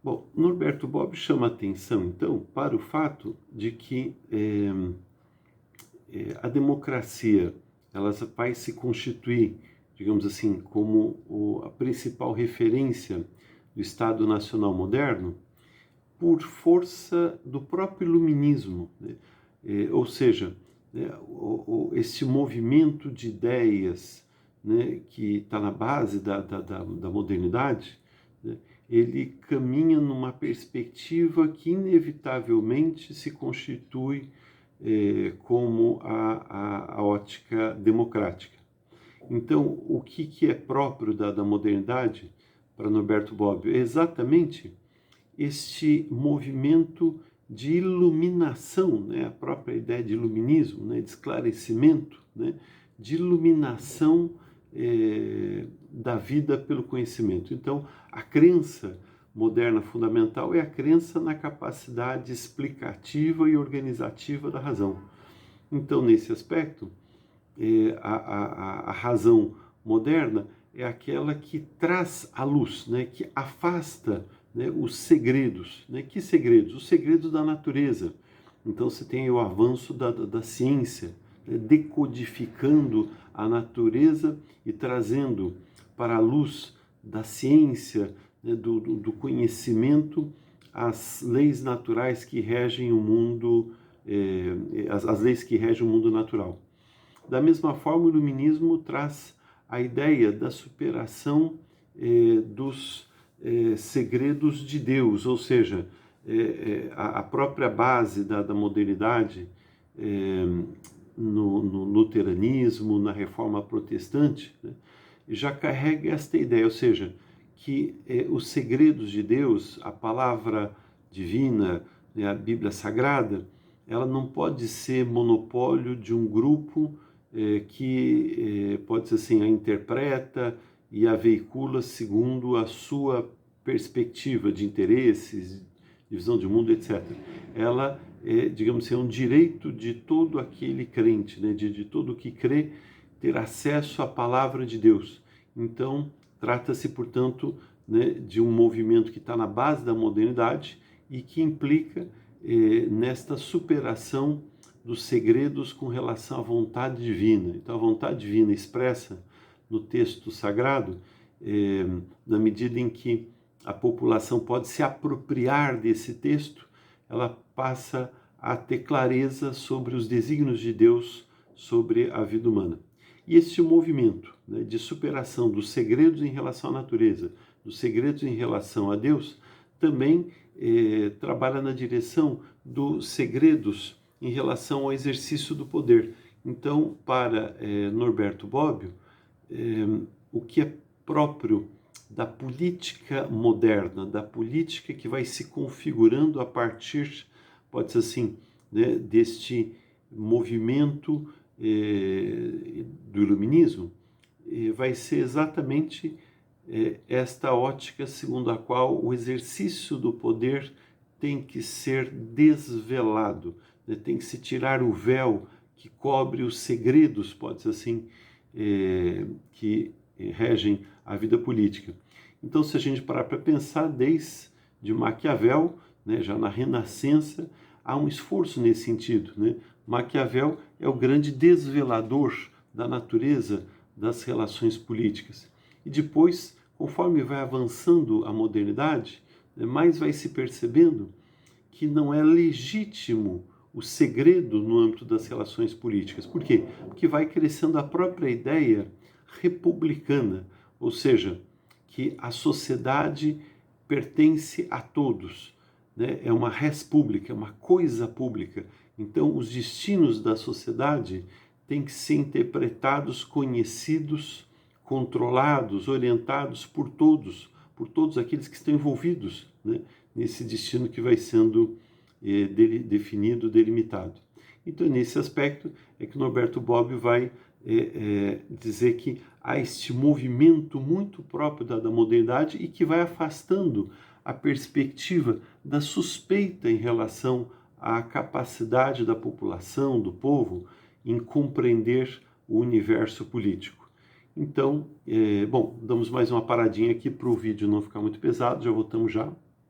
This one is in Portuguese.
Bom, Norberto Bobbio chama atenção, então, para o fato de que a democracia ela vai se constituir, digamos assim, como a principal referência do Estado Nacional moderno por força do próprio iluminismo, né? Ou seja, né, esse movimento de ideias, né, que está na base da modernidade, né, ele caminha numa perspectiva que inevitavelmente se constitui como a ótica democrática. Então, o que é próprio da modernidade para Norberto Bobbio é exatamente este movimento de iluminação, né? A própria ideia de iluminismo, né? De esclarecimento, né? De iluminação da vida pelo conhecimento. Então, a crença moderna fundamental é a crença na capacidade explicativa e organizativa da razão. Então, nesse aspecto, a razão moderna é aquela que traz à luz, né, que afasta, né, os segredos. Né? Que segredos? Os segredos da natureza. Então você tem o avanço da ciência, né, decodificando a natureza e trazendo para a luz da ciência, né, do conhecimento, as leis naturais que regem o mundo, as leis que regem o mundo natural. Da mesma forma, o iluminismo traz a ideia da superação dos segredos de Deus, ou seja, a própria base da modernidade no luteranismo, na reforma protestante, né, já carrega esta ideia, ou seja, que os segredos de Deus, a palavra divina, né, a Bíblia Sagrada, ela não pode ser monopólio de um grupo que, pode ser assim, a interpreta e a veicula segundo a sua perspectiva de interesses, de visão de mundo, etc. Ela é, digamos assim, um direito de todo aquele crente, né, de todo que crê, ter acesso à palavra de Deus. Então, trata-se, portanto, né, de um movimento que está na base da modernidade e que implica nesta superação dos segredos com relação à vontade divina. Então, a vontade divina expressa no texto sagrado, na medida em que a população pode se apropriar desse texto, ela passa a ter clareza sobre os desígnios de Deus sobre a vida humana. E esse movimento, né, de superação dos segredos em relação à natureza, dos segredos em relação a Deus, também trabalha na direção dos segredos em relação ao exercício do poder. Então, para Norberto Bobbio, o que é próprio da política moderna, da política que vai se configurando a partir, pode ser assim, né, deste movimento do iluminismo, vai ser exatamente esta ótica segundo a qual o exercício do poder tem que ser desvelado, né? Tem que se tirar o véu que cobre os segredos, pode ser assim, que regem a vida política. Então, se a gente parar para pensar, desde Maquiavel, né, já na Renascença, há um esforço nesse sentido, né? Maquiavel é o grande desvelador da natureza das relações políticas. E depois, conforme vai avançando a modernidade, né, mais vai se percebendo que não é legítimo o segredo no âmbito das relações políticas. Por quê? Porque vai crescendo a própria ideia republicana, ou seja, que a sociedade pertence a todos, né? É uma res pública, é uma coisa pública. Então, os destinos da sociedade têm que ser interpretados, conhecidos, controlados, orientados por todos aqueles que estão envolvidos, né, nesse destino que vai sendo definido, delimitado. Então, nesse aspecto, é que Norberto Bobbio vai dizer que há este movimento muito próprio da modernidade e que vai afastando a perspectiva da suspeita em relação à capacidade da população, do povo, em compreender o universo político. Então, bom, damos mais uma paradinha aqui para o vídeo não ficar muito pesado, já voltamos já.